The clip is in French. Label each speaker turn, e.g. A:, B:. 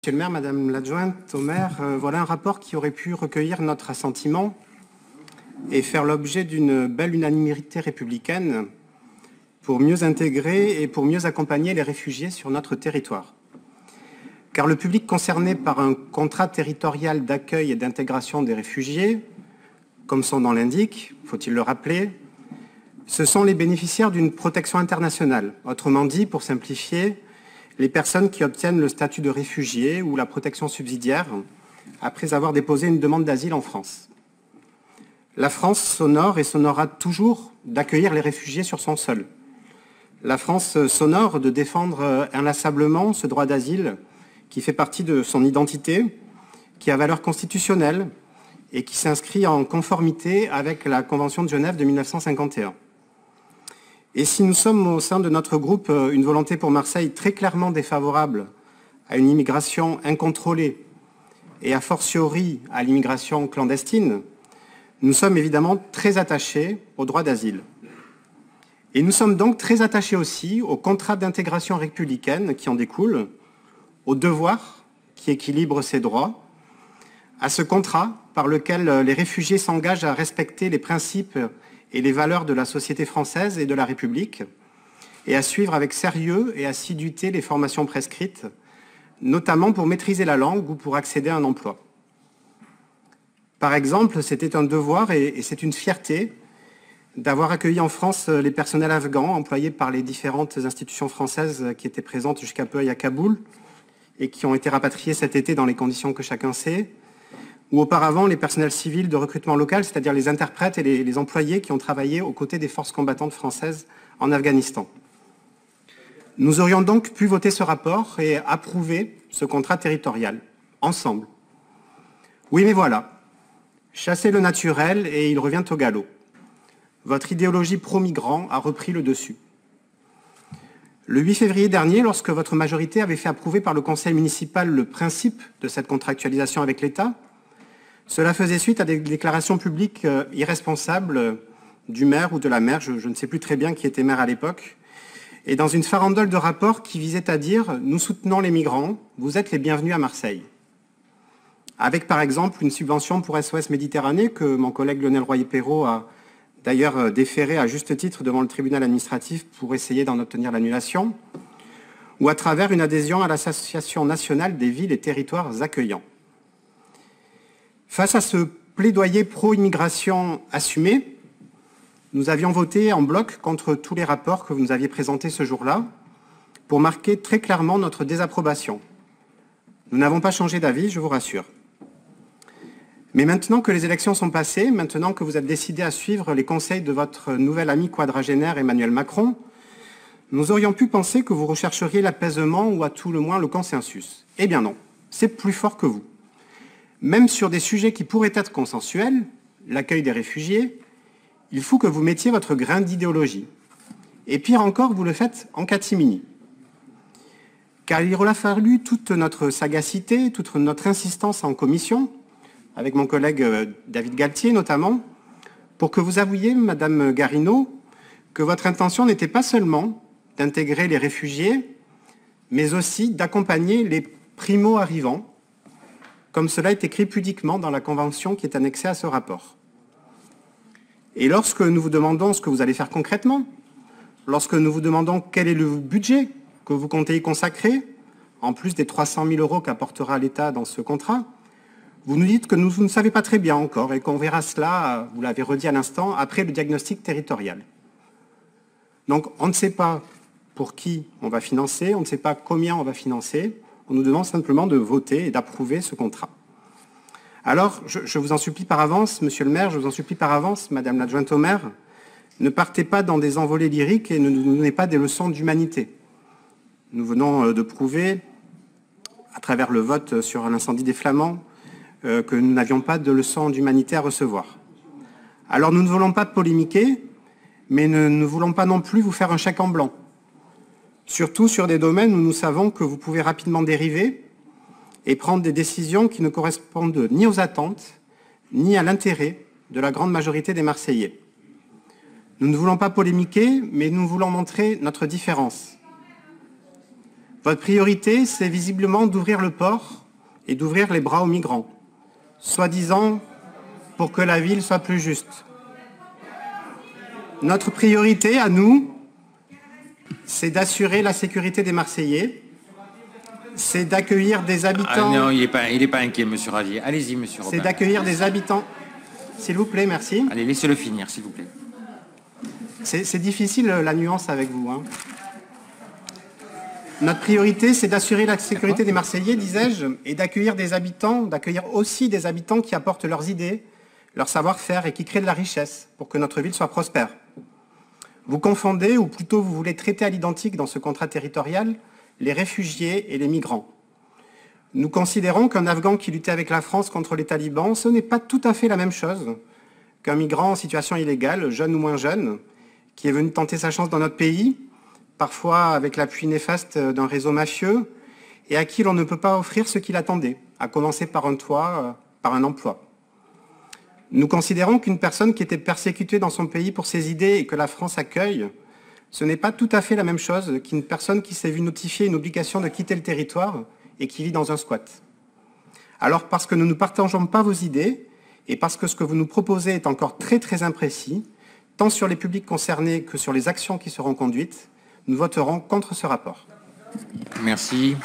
A: Monsieur le maire, madame l'adjointe au maire, voilà un rapport qui aurait pu recueillir notre assentiment et faire l'objet d'une belle unanimité républicaine pour mieux intégrer et pour mieux accompagner les réfugiés sur notre territoire. Car le public concerné par un contrat territorial d'accueil et d'intégration des réfugiés, comme son nom l'indique, faut-il le rappeler, ce sont les bénéficiaires d'une protection internationale. Autrement dit, pour simplifier, les personnes qui obtiennent le statut de réfugié ou la protection subsidiaire après avoir déposé une demande d'asile en France. La France s'honore et s'honorera toujours d'accueillir les réfugiés sur son sol. La France s'honore de défendre inlassablement ce droit d'asile qui fait partie de son identité, qui a valeur constitutionnelle et qui s'inscrit en conformité avec la Convention de Genève de 1951. Et si nous sommes au sein de notre groupe une volonté pour Marseille très clairement défavorable à une immigration incontrôlée et a fortiori à l'immigration clandestine, nous sommes évidemment très attachés au droit d'asile. Et nous sommes donc très attachés aussi au contrat d'intégration républicaine qui en découle, au devoir qui équilibre ces droits, à ce contrat par lequel les réfugiés s'engagent à respecter les principes et les valeurs de la société française et de la République, et à suivre avec sérieux et assiduité les formations prescrites, notamment pour maîtriser la langue ou pour accéder à un emploi. Par exemple, c'était un devoir et c'est une fierté d'avoir accueilli en France les personnels afghans employés par les différentes institutions françaises qui étaient présentes jusqu'à peu à Kaboul et qui ont été rapatriés cet été dans les conditions que chacun sait, ou auparavant les personnels civils de recrutement local, c'est-à-dire les interprètes et les employés qui ont travaillé aux côtés des forces combattantes françaises en Afghanistan. Nous aurions donc pu voter ce rapport et approuver ce contrat territorial, ensemble. Oui, mais voilà, chassez le naturel et il revient au galop. Votre idéologie pro-migrant a repris le dessus. Le 8 février dernier, lorsque votre majorité avait fait approuver par le conseil municipal le principe de cette contractualisation avec l'État, cela faisait suite à des déclarations publiques irresponsables du maire ou de la maire, je ne sais plus très bien qui était maire à l'époque, et dans une farandole de rapports qui visait à dire « Nous soutenons les migrants, vous êtes les bienvenus à Marseille ». Avec par exemple une subvention pour SOS Méditerranée que mon collègue Lionel Royer-Perrault a d'ailleurs déféré à juste titre devant le tribunal administratif pour essayer d'en obtenir l'annulation, ou à travers une adhésion à l'Association nationale des villes et territoires accueillants. Face à ce plaidoyer pro-immigration assumé, nous avions voté en bloc contre tous les rapports que vous nous aviez présentés ce jour-là pour marquer très clairement notre désapprobation. Nous n'avons pas changé d'avis, je vous rassure. Mais maintenant que les élections sont passées, maintenant que vous êtes décidé à suivre les conseils de votre nouvel ami quadragénaire Emmanuel Macron, nous aurions pu penser que vous rechercheriez l'apaisement ou à tout le moins le consensus. Eh bien non, c'est plus fort que vous. Même sur des sujets qui pourraient être consensuels, l'accueil des réfugiés, il faut que vous mettiez votre grain d'idéologie. Et pire encore, vous le faites en catimini. Car il aura fallu toute notre sagacité, toute notre insistance en commission, avec mon collègue David Galtier notamment, pour que vous avouiez, Madame Garrineau, que votre intention n'était pas seulement d'intégrer les réfugiés, mais aussi d'accompagner les primo-arrivants, comme cela est écrit pudiquement dans la convention qui est annexée à ce rapport. Et lorsque nous vous demandons ce que vous allez faire concrètement, lorsque nous vous demandons quel est le budget que vous comptez y consacrer, en plus des 300 000 € qu'apportera l'État dans ce contrat, vous nous dites que vous ne savez pas très bien encore et qu'on verra cela, vous l'avez redit à l'instant, après le diagnostic territorial. Donc on ne sait pas pour qui on va financer, on ne sait pas combien on va financer, on nous demande simplement de voter et d'approuver ce contrat. Alors, je vous en supplie par avance, monsieur le maire, je vous en supplie par avance, madame l'adjointe au maire, ne partez pas dans des envolées lyriques et ne nous donnez pas des leçons d'humanité. Nous venons de prouver, à travers le vote sur l'incendie des Flamands, que nous n'avions pas de leçons d'humanité à recevoir. Alors nous ne voulons pas polémiquer, mais nous ne voulons pas non plus vous faire un chèque en blanc. Surtout sur des domaines où nous savons que vous pouvez rapidement dériver et prendre des décisions qui ne correspondent ni aux attentes, ni à l'intérêt de la grande majorité des Marseillais. Nous ne voulons pas polémiquer, mais nous voulons montrer notre différence. Votre priorité, c'est visiblement d'ouvrir le port et d'ouvrir les bras aux migrants, soi-disant pour que la ville soit plus juste. Notre priorité, à nous, c'est d'assurer la sécurité des Marseillais, c'est d'accueillir des habitants...
B: Ah non, il est pas inquiet, monsieur Ravier. Allez-y, monsieur Robin.
A: C'est d'accueillir des habitants... S'il vous plaît, merci.
B: Allez, laissez-le finir, s'il vous plaît.
A: C'est difficile, la nuance avec vous. Hein. Notre priorité, c'est d'assurer la sécurité des Marseillais, disais-je, et d'accueillir aussi des habitants qui apportent leurs idées, leur savoir-faire et qui créent de la richesse pour que notre ville soit prospère. Vous confondez, ou plutôt vous voulez traiter à l'identique dans ce contrat territorial, les réfugiés et les migrants. Nous considérons qu'un Afghan qui luttait avec la France contre les talibans, ce n'est pas tout à fait la même chose qu'un migrant en situation illégale, jeune ou moins jeune, qui est venu tenter sa chance dans notre pays, parfois avec l'appui néfaste d'un réseau mafieux, et à qui l'on ne peut pas offrir ce qu'il attendait, à commencer par un toit, par un emploi. Nous considérons qu'une personne qui était persécutée dans son pays pour ses idées et que la France accueille, ce n'est pas tout à fait la même chose qu'une personne qui s'est vue notifier une obligation de quitter le territoire et qui vit dans un squat. Alors, parce que nous ne partageons pas vos idées, et parce que ce que vous nous proposez est encore très très imprécis, tant sur les publics concernés que sur les actions qui seront conduites, nous voterons contre ce rapport.
B: Merci.